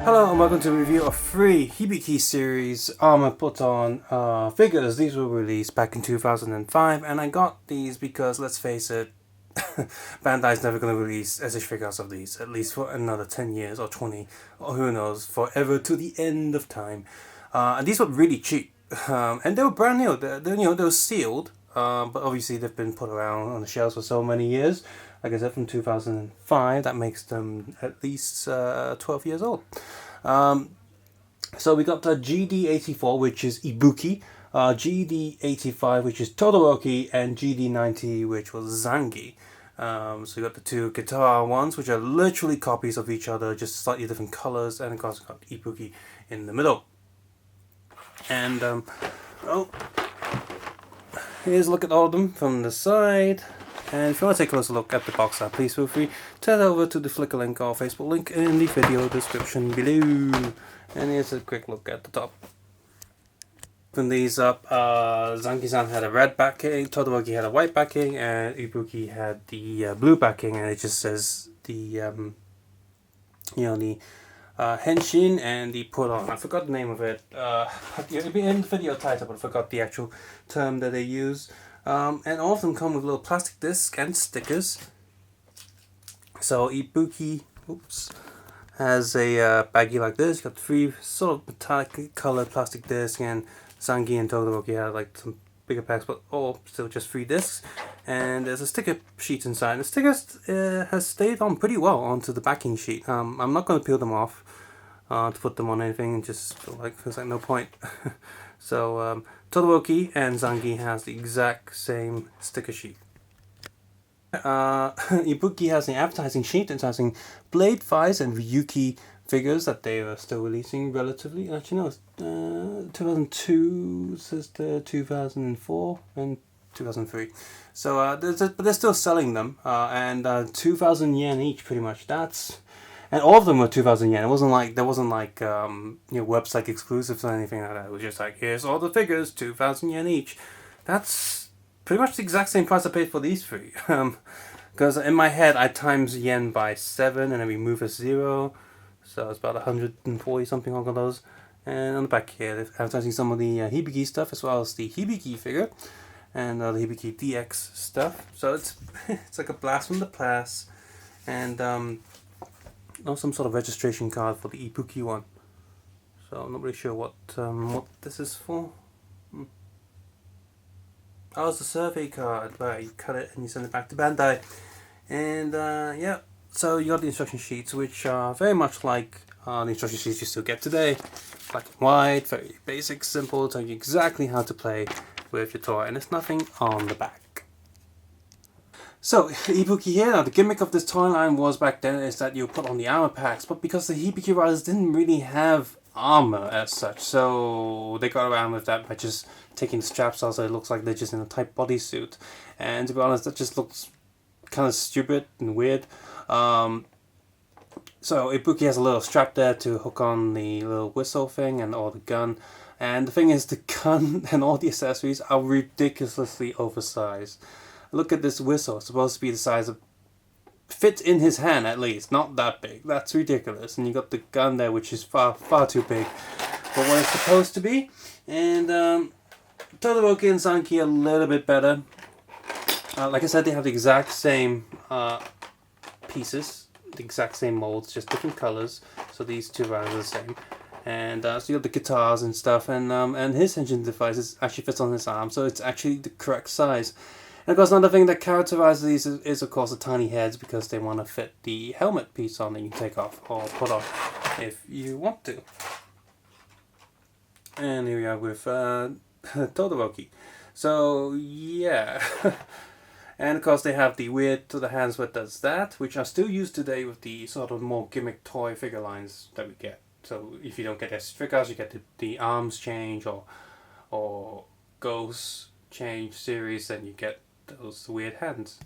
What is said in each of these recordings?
Hello and welcome to a review of 3 Ibuki series armor put on figures. These were released back in 2005 and I got these because, let's face it, Bandai's never going to release SH figures of these, at least for another 10 years or 20 or who knows, forever to the end of time. And these were really cheap and they were brand new. They were sealed, but obviously they've been put around on the shelves for so many years. Like I said, from 2005, that makes them at least 12 years old. So we got the GD84, which is Ibuki, GD85, which is Todoroki, and GD90, which was Zanki. So we got the two guitar ones, which are literally copies of each other, just slightly different colors, and of course we got Ibuki in the middle. And here's a look at all of them from the side. And if you want to take a closer look at the box art, please feel free to head over to the Flickr link or Facebook link in the video description below. And here's a quick look at the top. Open these up, Zanki-san had a red backing, Todoroki had a white backing, and Ibuki had the blue backing, and it just says the Henshin and the put on. I forgot the name of it. It'll be in the video title, but I forgot the actual term that they use. And all of them come with little plastic discs and stickers. So Ibuki, has a baggie like this. Got 3 sort of metallic colored plastic discs, and Zanki and Todoroki had like some bigger packs, but all still just 3 discs. And there's a sticker sheet inside. The stickers has stayed on pretty well onto the backing sheet. I'm not going to peel them off to put them on anything. Just feels like no point. So Todoroki and Zanki has the exact same sticker sheet. Ibuki has an advertising sheet advertising Blade, Vice and Ryuki figures that they are still releasing relatively. Actually no, it's 2002, says the 2004 and 2003. So but they're still selling them, and 2,000 yen each pretty much. And all of them were 2,000 yen. There wasn't like website exclusives or anything like that. It was just like, here's all the figures, 2,000 yen each. That's pretty much the exact same price I paid for these 3. Because in my head I times yen by 7 and then we move a 0, so it's about 140 something along those. And on the back here they're advertising some of the Ibuki stuff as well as the Ibuki figure and the Ibuki DX stuff. So it's like a blast from the past, and some sort of registration card for the Ibuki one. So I'm not really sure what this is for. Oh, it's a survey card. Right, you cut it and you send it back to Bandai. And yeah, so you got the instruction sheets, which are very much like the instruction sheets you still get today. Black and white, very basic, simple, telling you exactly how to play with your toy, and there's nothing on the back. So, Ibuki here. Now, the gimmick of this toy line was back then is that you put on the armor packs, but because the Ibuki riders didn't really have armor as such, so they got around with that by just taking the straps off so it looks like they're just in a tight bodysuit. And to be honest, that just looks kind of stupid and weird. So Ibuki has a little strap there to hook on the little whistle thing or the gun. And the thing is, the gun and all the accessories are ridiculously oversized. Look at this whistle. It's supposed to be the size of... fits in his hand at least. Not that big. That's ridiculous. And you got the gun there, which is far too big for what it's supposed to be. And Todoroki and Zanki are a little bit better. Like I said, they have the exact same pieces. The exact same molds, just different colors. So these two are the same. And so you got the guitars and stuff. And his Henshin device actually fits on his arm. So it's actually the correct size. And of course, another thing that characterizes these is of course the tiny heads, because they want to fit the helmet piece on that you can take off or put off if you want to. And here we are with Todoroki. So yeah, and of course they have the weird to the hands what does that, which are still used today with the sort of more gimmick toy figure lines that we get. So if you don't get S figures, you get the arms change or ghosts change series, then you get those weird hands.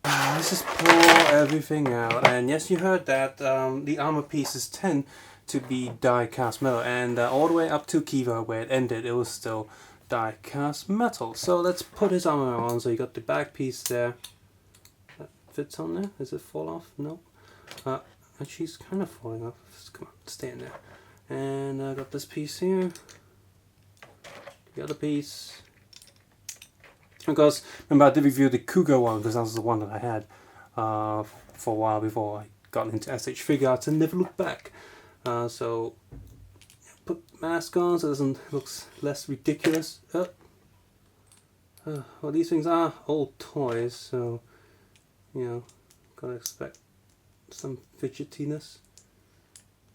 Let's just pour everything out, and yes, you heard that. The armor pieces tend to be die cast metal, and all the way up to Kiva where it ended, it was still die cast metal. So let's put his armor on. So you got the back piece there. That fits on there. Does it fall off? No. and she's kind of falling off. Just come on, stay in there. And I got this piece here. The other piece. Because remember I did review the Cougar one because that was the one that I had for a while before I got into SH Figure Arts and never looked back. So put mask on so it doesn't looks less ridiculous. Well, these things are old toys, so you know, gotta expect some fidgetiness.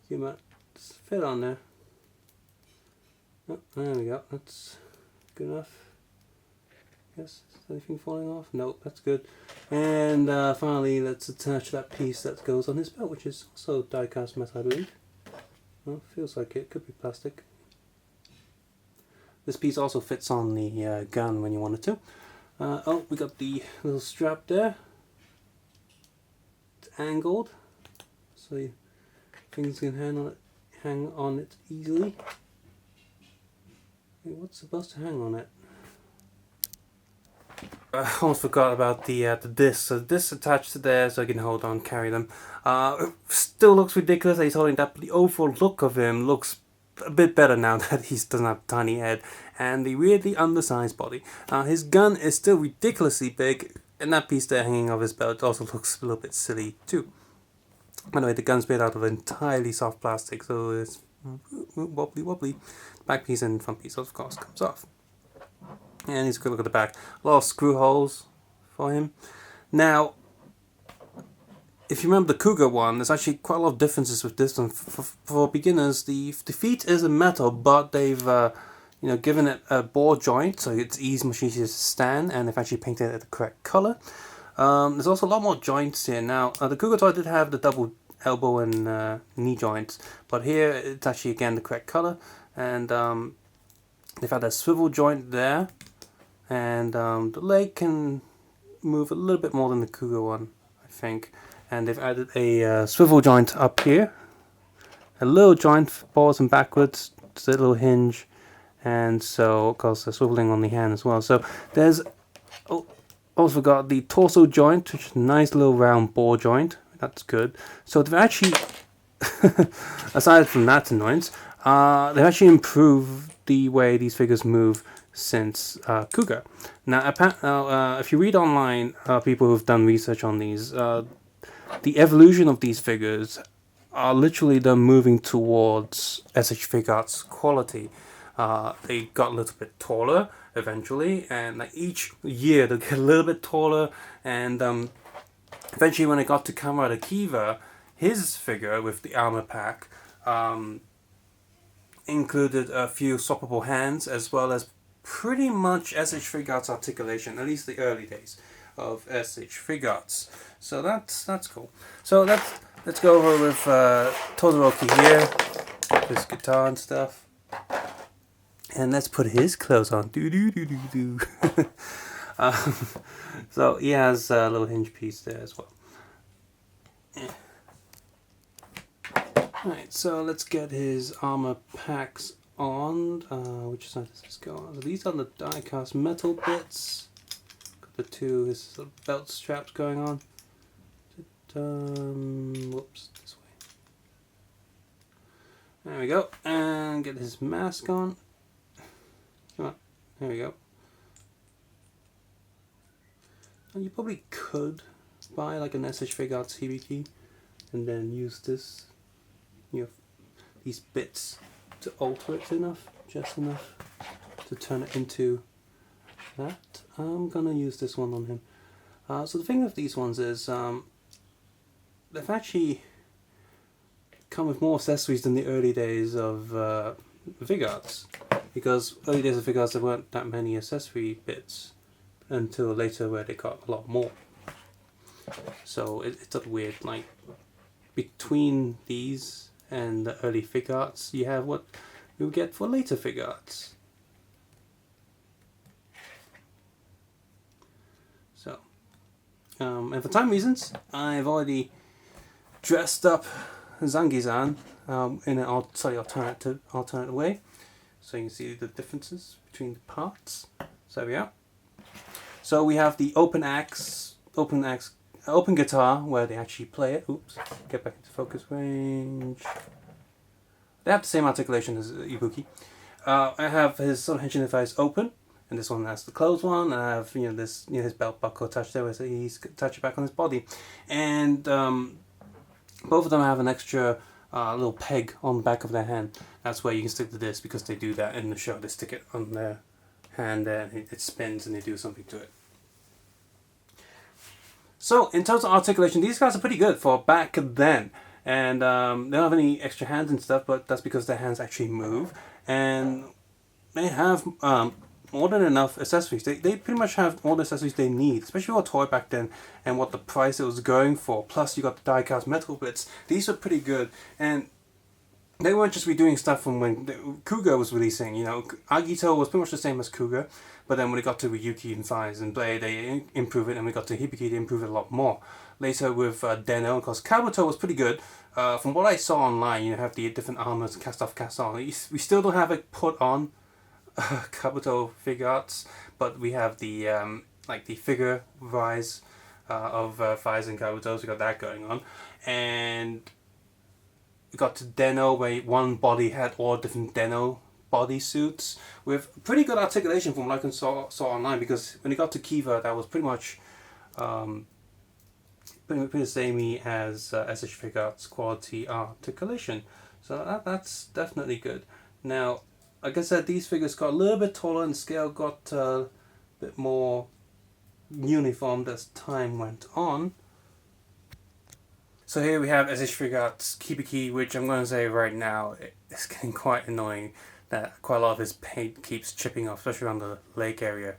You might fit on there. Oh, there we go. That's good enough. Yes. Is anything falling off? Nope. That's good. And finally, let's attach that piece that goes on his belt, which is also die-cast metal, I believe. Well, feels like it. Could be plastic. This piece also fits on the gun when you wanted to. Oh, we got the little strap there. It's angled, so things can hang on it easily. Wait, what's supposed to hang on it? I almost forgot about the disc. So the disc attached to there, so I can hold on, carry them. Still looks ridiculous that he's holding that, but the overall look of him looks a bit better now that he doesn't have a tiny head and the weirdly undersized body. His gun is still ridiculously big, and that piece there hanging off his belt also looks a little bit silly too. By the way, the gun's made out of entirely soft plastic, so it's wobbly. Back piece and front piece, of course, comes off. And he's a good look at the back. A lot of screw holes for him. Now, if you remember the Cougar one, there's actually quite a lot of differences with this one. For beginners, the feet is in metal, but they've given it a ball joint, so it's much easier to stand, and they've actually painted it the correct color. There's also a lot more joints here. Now, the Cougar toy did have the double elbow and knee joints, but here it's actually again the correct color, and they've had a swivel joint there, and the leg can move a little bit more than the Cougar one, I think. And they've added a swivel joint up here, a little joint forwards and backwards, just a little hinge, and so of course they're swiveling on the hand as well. So there's also got the torso joint, which is a nice little round ball joint. That's good. So they've actually, aside from that annoyance, they've actually improved the way these figures move since Cougar. Now, if you read online, people who've done research on these, the evolution of these figures are literally them moving towards SH Figure Arts quality. They got a little bit taller eventually, and like each year they get a little bit taller, and eventually when it got to Kamara Akiva, his figure with the armor pack included a few swappable hands as well as pretty much SH Figure Arts articulation, at least the early days of SH Figure Arts. So that's cool. So let's go over with Todoroki here, his guitar and stuff, and let's put his clothes on. So he has a little hinge piece there as well. Alright, so let's get his armor packs on. Which side does this go on? So these are the die-cast metal bits. Got the two his belt straps going on. Whoops, this way. There we go. And get his mask on. Come on, there we go. And you probably could buy like an SH Figure Arts Ibuki and then use this, these bits to alter it just enough to turn it into that. I'm gonna use this one on him. So the thing with these ones is they've actually come with more accessories than the early days of Figure Arts, because early days of Figure Arts there weren't that many accessory bits until later where they got a lot more. So it's sort of weird, like between these and the early Figure Arts you have what you get for later Figure Arts. So and for time reasons I've already dressed up Zanki-san in an slightly alternate way, so you can see the differences between the parts. So there we are. So we have the open axe open guitar where they actually play it. Oops, get back into focus range. They have the same articulation as Ibuki. I have his sort of Henshin device open, and this one has the closed one. And I have this his belt buckle attached there, so he's attached it back on his body, and both of them have an extra little peg on the back of their hand. That's where you can stick the disc, because they do that in the show. They stick it on their hand there, and it spins, and they do something to it. So in terms of articulation, these guys are pretty good for back then. And they don't have any extra hands and stuff, but that's because their hands actually move. And they have more than enough accessories. They pretty much have all the accessories they need, especially for a toy back then and what the price it was going for. Plus you got the die-cast metal bits. These are pretty good. And they weren't just redoing stuff from when Kuga was releasing. Agito was pretty much the same as Kuga, but then when it got to Ryuki and Faiz and Blade, they improved it, and we got to Hibiki, they improved it a lot more. Later with Den-O, because Kabuto was pretty good. From what I saw online, you have the different armors, cast off, cast on. We still don't have it put on Kabuto figure arts, but we have the like the figure rise of Faiz and Kabuto, so we got that going on. And we got to Den-O, where one body had all different Den-O bodysuits with pretty good articulation from what I saw online, because when it got to Kiva, that was pretty much pretty samey as SH Figure Arts quality articulation. So that's definitely good. Now, like I said, these figures got a little bit taller and scale got a bit more uniformed as time went on. So here we have SH Figure Arts Hibiki, which I'm going to say right now, it's getting quite annoying that quite a lot of his paint keeps chipping off, especially around the lake area.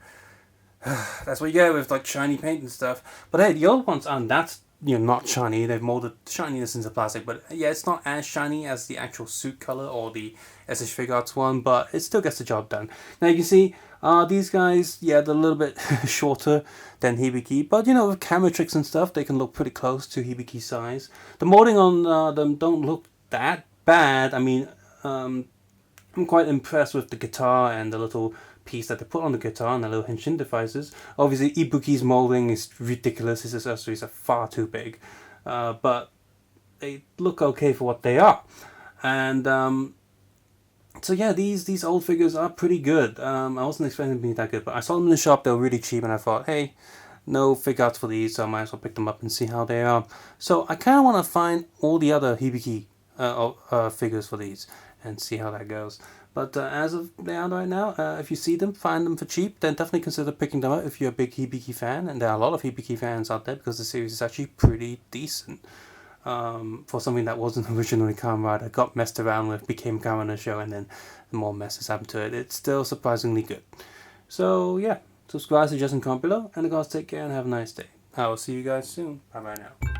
That's what you get with like shiny paint and stuff. But hey, the old ones aren't that not shiny. They've molded shininess into plastic, but yeah, it's not as shiny as the actual suit color or the SH Figure Arts one, but it still gets the job done. Now you can see these guys, yeah, they're a little bit shorter than Hibiki, but with camera tricks and stuff, they can look pretty close to Hibiki size. The molding on them don't look that bad. I mean, I'm quite impressed with the guitar and the little piece that they put on the guitar and the little Henshin devices. Obviously, Ibuki's molding is ridiculous. His accessories are far too big, but they look okay for what they are. And so yeah, these old figures are pretty good. I wasn't expecting them to be that good, but I saw them in the shop. They were really cheap, and I thought, hey, no figure arts for these, so I might as well pick them up and see how they are. So I kind of want to find all the other Hibiki figures for these and see how that goes. But as of they are right now, if you see them, find them for cheap, then definitely consider picking them up if you're a big Hibiki fan. And there are a lot of Hibiki fans out there, because the series is actually pretty decent. For something that wasn't originally Kamen Rider, got messed around with, became Kamen Rider show, and then more messes happened to it. It's still surprisingly good. So yeah, subscribe, suggest, and comment below. And guys, take care and have a nice day. I will see you guys soon. Bye bye now.